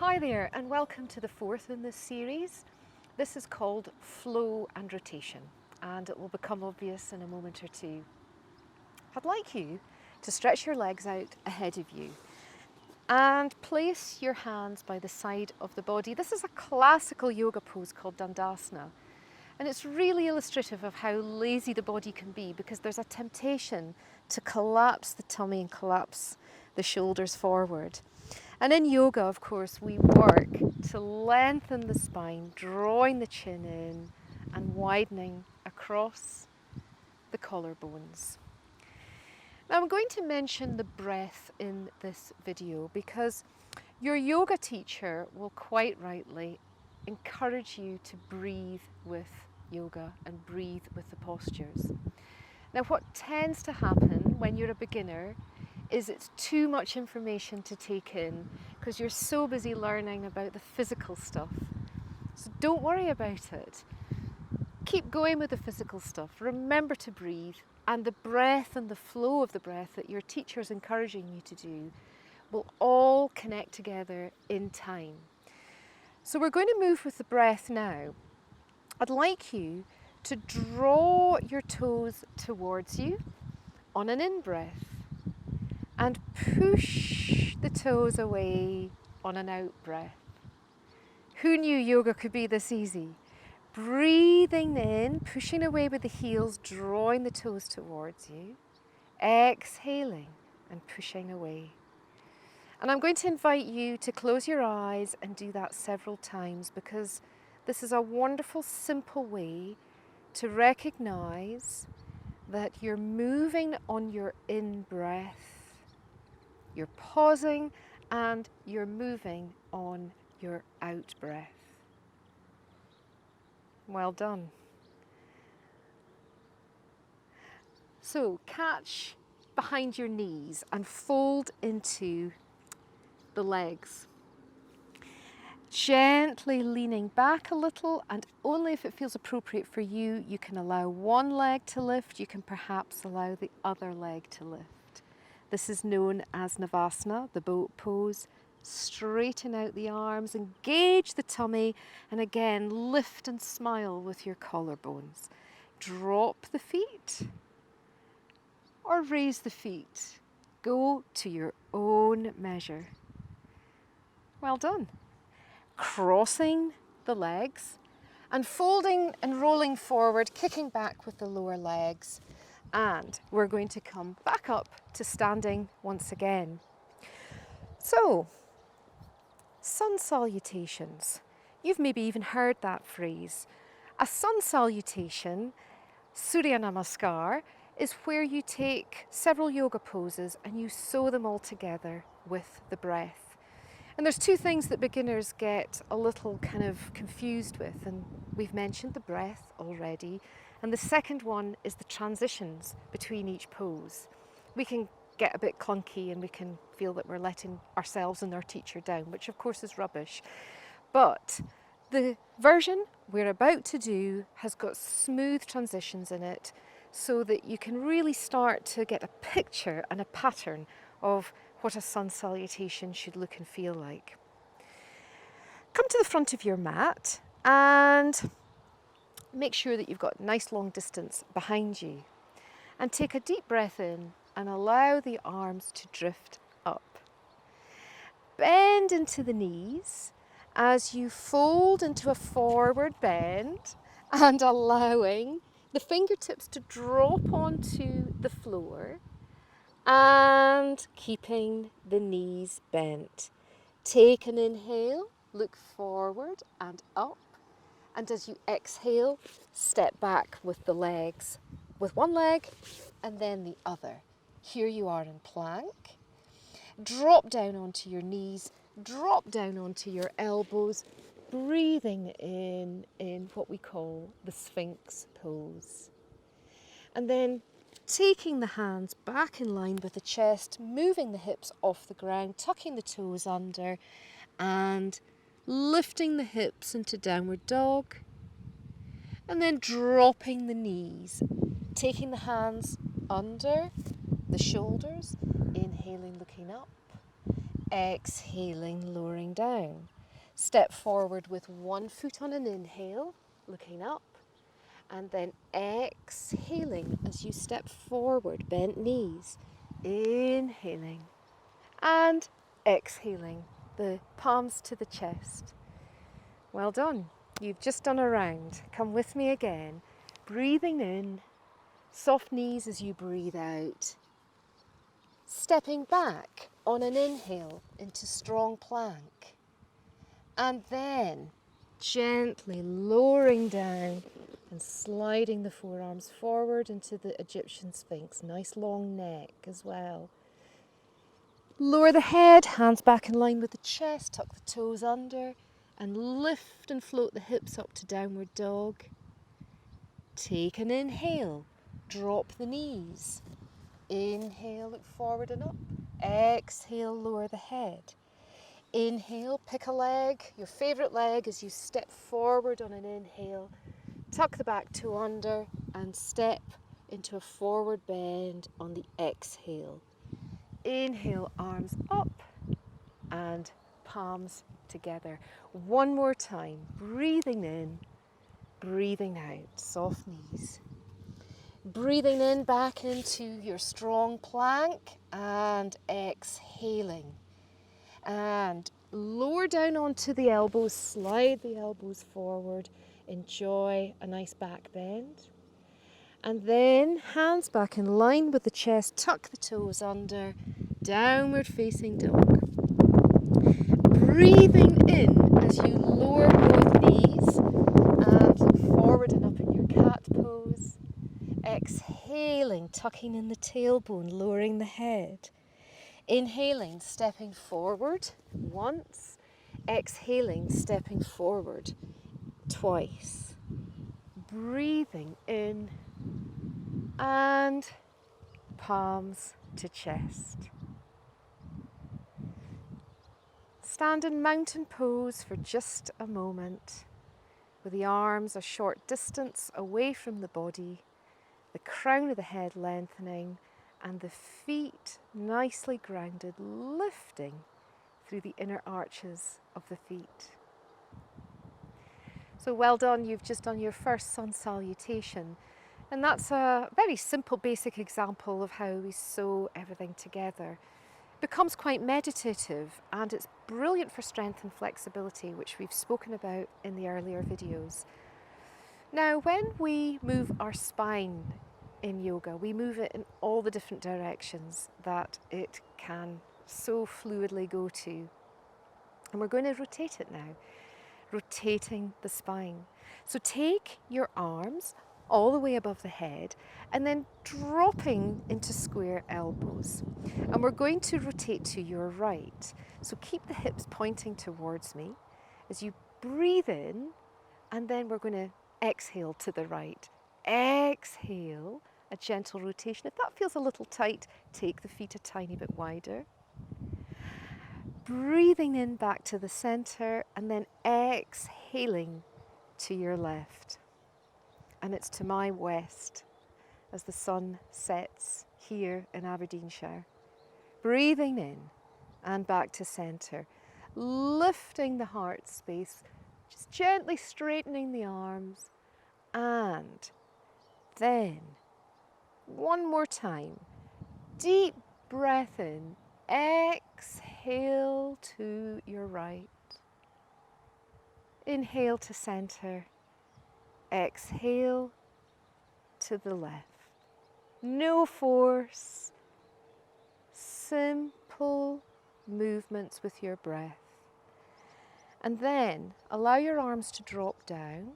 Hi there, and welcome to the fourth in this series. This is called Flow and Rotation, and it will become obvious in a moment or two. I'd like you to stretch your legs out ahead of you and place your hands by the side of the body. This is a classical yoga pose called Dandasana, and it's really illustrative of how lazy the body can be because there's a temptation to collapse the tummy and collapse the shoulders forward. And in yoga, of course, we work to lengthen the spine, drawing the chin in and widening across the collarbones. Now, I'm going to mention the breath in this video because your yoga teacher will quite rightly encourage you to breathe with yoga and breathe with the postures. Now, what tends to happen when you're a beginner is it's too much information to take in because you're so busy learning about the physical stuff. So don't worry about it. Keep going with the physical stuff. Remember to breathe, and the breath and the flow of the breath that your teacher is encouraging you to do will all connect together in time. So we're going to move with the breath now. I'd like you to draw your toes towards you on an in-breath and push the toes away on an out-breath. Who knew yoga could be this easy? Breathing in, pushing away with the heels, drawing the toes towards you. Exhaling and pushing away. And I'm going to invite you to close your eyes and do that several times because this is a wonderful, simple way to recognize that you're moving on your in-breath. You're pausing and you're moving on your out breath. Well done. So catch behind your knees and fold into the legs. Gently leaning back a little, and only if it feels appropriate for you, you can allow one leg to lift. You can perhaps allow the other leg to lift. This is known as Navasana, the boat pose. Straighten out the arms, engage the tummy, and again lift and smile with your collarbones. Drop the feet or raise the feet. Go to your own measure. Well done. Crossing the legs and folding and rolling forward, kicking back with the lower legs. And we're going to come back up to standing once again. So, sun salutations. You've maybe even heard that phrase. A sun salutation, Surya Namaskar, is where you take several yoga poses and you sew them all together with the breath. And there's two things that beginners get a little kind of confused with, and we've mentioned the breath already. And the second one is the transitions between each pose. We can get a bit clunky and we can feel that we're letting ourselves and our teacher down, which of course is rubbish. But the version we're about to do has got smooth transitions in it so that you can really start to get a picture and a pattern of what a sun salutation should look and feel like. Come to the front of your mat and make sure that you've got nice long distance behind you. And take a deep breath in and allow the arms to drift up. Bend into the knees as you fold into a forward bend and allowing the fingertips to drop onto the floor and keeping the knees bent. Take an inhale, look forward and up. And as you exhale, step back with the legs, with one leg and then the other. Here you are in plank. Drop down onto your knees, drop down onto your elbows, breathing in what we call the Sphinx pose. And then taking the hands back in line with the chest, moving the hips off the ground, tucking the toes under and lifting the hips into downward dog, and then dropping the knees, taking the hands under the shoulders, inhaling, looking up, exhaling, lowering down. Step forward with one foot on an inhale, looking up, and then exhaling as you step forward, bent knees, inhaling and exhaling, the palms to the chest. Well done. You've just done a round. Come with me again. Breathing in, soft knees as you breathe out. Stepping back on an inhale into strong plank. And then gently lowering down and sliding the forearms forward into the Egyptian Sphinx. Nice long neck as well. Lower the head, hands back in line with the chest, tuck the toes under, and lift and float the hips up to downward dog. Take an inhale, drop the knees. Inhale, look forward and up. Exhale, lower the head. Inhale, pick a leg, your favourite leg, as you step forward on an inhale. Tuck the back toe under and step into a forward bend on the exhale. Inhale, arms up and palms together. One more time, breathing in, breathing out, soft knees. Breathing in back into your strong plank and exhaling. And lower down onto the elbows, slide the elbows forward, enjoy a nice back bend. And then hands back in line with the chest, tuck the toes under, downward facing dog. Breathing in as you lower both knees and look forward and up in your cat pose. Exhaling, tucking in the tailbone, lowering the head. Inhaling, stepping forward once. Exhaling, stepping forward twice. Breathing in and palms to chest. Stand in mountain pose for just a moment, with the arms a short distance away from the body, the crown of the head lengthening, and the feet nicely grounded, lifting through the inner arches of the feet. So well done, you've just done your first sun salutation. And that's a very simple, basic example of how we sew everything together. It becomes quite meditative, and it's brilliant for strength and flexibility, which we've spoken about in the earlier videos. Now, when we move our spine in yoga, we move it in all the different directions that it can so fluidly go to. And we're going to rotate it now, rotating the spine. So take your arms all the way above the head and then dropping into square elbows. And we're going to rotate to your right. So keep the hips pointing towards me as you breathe in, and then we're going to exhale to the right. Exhale, a gentle rotation. If that feels a little tight, take the feet a tiny bit wider. Breathing in back to the center, and then exhaling to your left. And it's to my west as the sun sets here in Aberdeenshire. Breathing in and back to center, lifting the heart space, just gently straightening the arms, and then one more time, deep breath in, exhale to your right, inhale to center, exhale to the left. No force, simple movements with your breath. And then allow your arms to drop down,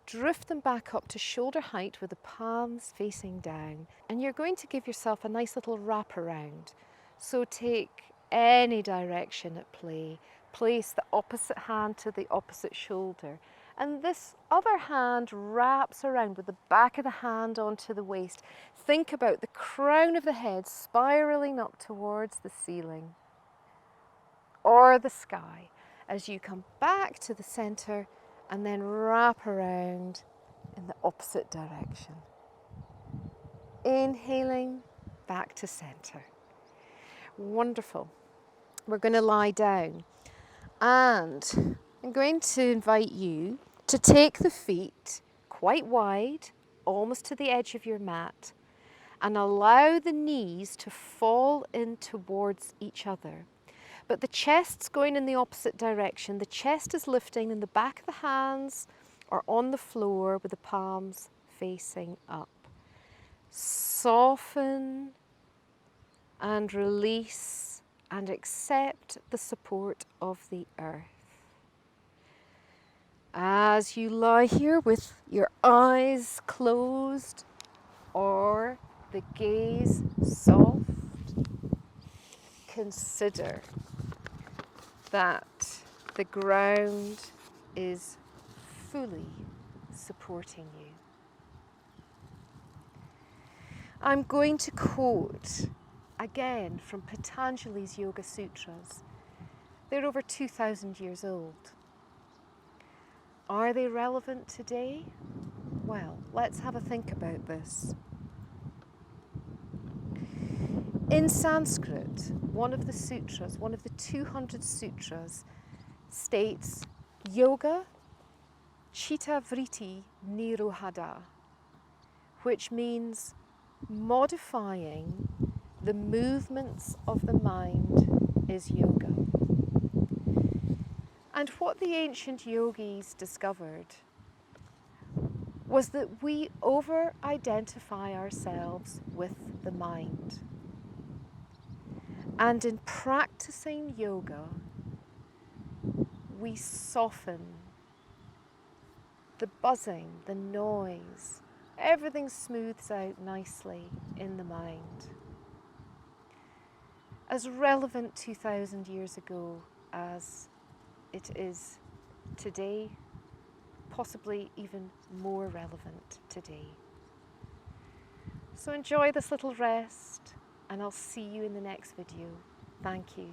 drift them back up to shoulder height with the palms facing down, and you're going to give yourself a nice little wrap around. So take any direction at play, place the opposite hand to the opposite shoulder, and this other hand wraps around with the back of the hand onto the waist. Think about the crown of the head spiraling up towards the ceiling or the sky as you come back to the center and then wrap around in the opposite direction. Inhaling back to center. Wonderful. We're going to lie down, and I'm going to invite you to take the feet quite wide, almost to the edge of your mat, and allow the knees to fall in towards each other. But the chest's going in the opposite direction. The chest is lifting and the back of the hands are on the floor with the palms facing up. Soften and release and accept the support of the earth. As you lie here with your eyes closed or the gaze soft, consider that the ground is fully supporting you. I'm going to quote again from Patanjali's Yoga Sutras. They're over 2,000 years old. Are they relevant today? Well, let's have a think about this. In Sanskrit, one of the sutras, one of the 200 sutras, states yoga chitta vritti nirodha, which means modifying the movements of the mind is yoga. And what the ancient yogis discovered was that we over-identify ourselves with the mind. And in practicing yoga, we soften the buzzing, the noise, everything smooths out nicely in the mind. As relevant 2,000 years ago as it is today, possibly even more relevant today. So enjoy this little rest, and I'll see you in the next video. Thank you.